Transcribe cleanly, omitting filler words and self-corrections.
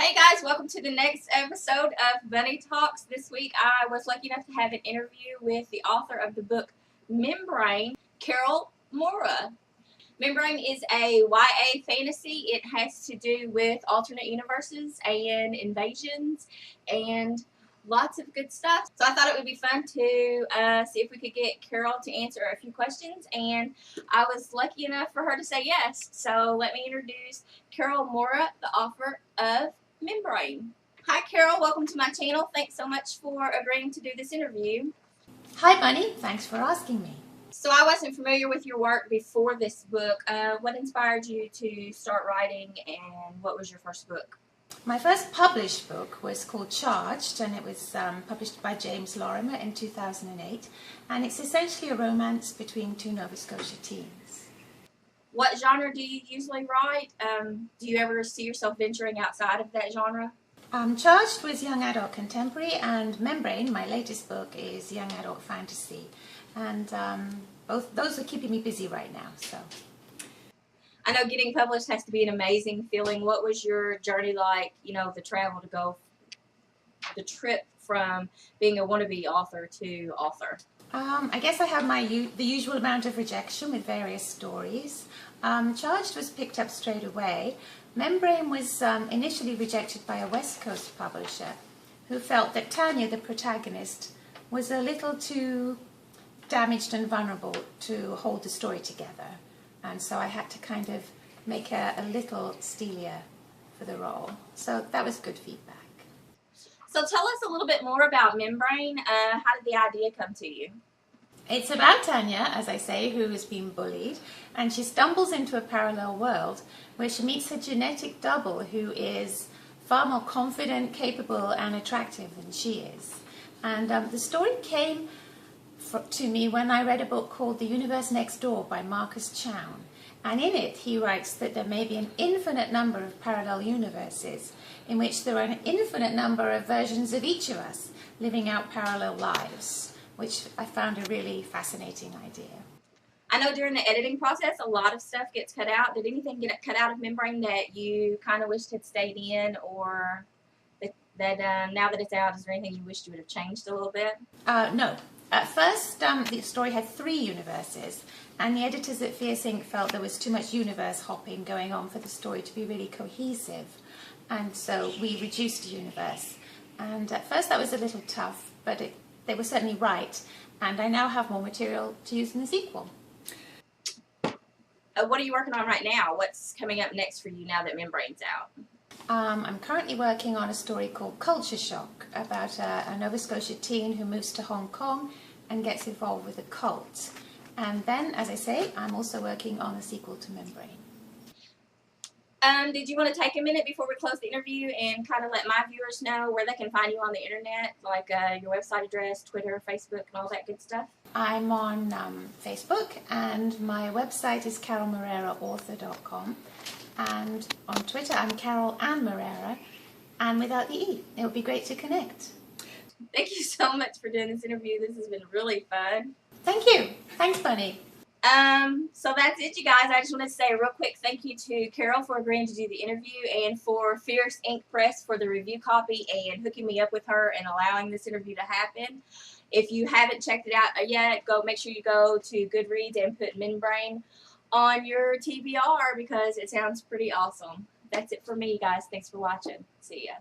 Hey guys, welcome to the next episode of Bunny Talks. This week I was lucky enough to have an interview with the author of the book Membrane, Carol Moreira. Membrane is a YA fantasy. It has to do with alternate universes and invasions and lots of good stuff. So I thought it would be fun to see if we could get Carol to answer a few questions, and I was lucky enough for her to say yes. So let me introduce Carol Moreira, the author of Membrane. Hi Carol, welcome to my channel. Thanks so much for agreeing to do this interview. Hi Bunny, thanks for asking me. So I wasn't familiar with your work before this book. What inspired you to start writing, and what was your first book? My first published book was called Charged, and it was published by James Lorimer in 2008, and it's essentially a romance between two Nova Scotia teens. What genre do you usually write? Do you ever see yourself venturing outside of that genre? Charged was young adult contemporary, and Membrane, my latest book, is young adult fantasy. And both those are keeping me busy right now. So I know getting published has to be an amazing feeling. What was your journey like? You know, the travel to go, the trip from being a wannabe author to author. I guess I have the usual amount of rejection with various stories. Charged was picked up straight away. Membrane was initially rejected by a West Coast publisher who felt that Tanya, the protagonist, was a little too damaged and vulnerable to hold the story together. And so I had to kind of make her a little steelier for the role. So that was good feedback. So tell us a little bit more about Membrane. How did the idea come to you? It's about Tanya, as I say, who has been bullied, and she stumbles into a parallel world where she meets her genetic double, who is far more confident, capable, and attractive than she is. And the story came to me when I read a book called The Universe Next Door by Marcus Chown. And in it, he writes that there may be an infinite number of parallel universes in which there are an infinite number of versions of each of us living out parallel lives, which I found a really fascinating idea. I know during the editing process, a lot of stuff gets cut out. Did anything get cut out of Membrane that you kind of wished had stayed in, or that now that it's out, is there anything you wished you would have changed a little bit? No. At first, the story had 3 universes, and the editors at Fierce Inc. felt there was too much universe hopping going on for the story to be really cohesive, and so we reduced the universe. And at first that was a little tough, but they were certainly right, and I now have more material to use in the sequel. What are you working on right now? What's coming up next for you now that Membrane's out? I'm currently working on a story called Culture Shock about a Nova Scotia teen who moves to Hong Kong and gets involved with a cult. And then, as I say, I'm also working on a sequel to Membrane. Did you want to take a minute before we close the interview and kind of let my viewers know where they can find you on the internet, like your website address, Twitter, Facebook, and all that good stuff? I'm on Facebook, and my website is carolmoreiraauthor.com. And on Twitter, I'm Carol Ann Moreira, and without the E. It would be great to connect. Thank you so much for doing this interview. This has been really fun. Thank you. Thanks, Bunny. So that's it, you guys. I just want to say a real quick thank you to Carol for agreeing to do the interview, and for Fierce Ink Press for the review copy and hooking me up with her and allowing this interview to happen. If you haven't checked it out yet, make sure you go to Goodreads and put Membrane on your TBR because it sounds pretty awesome. That's it for me, guys. Thanks for watching. See ya.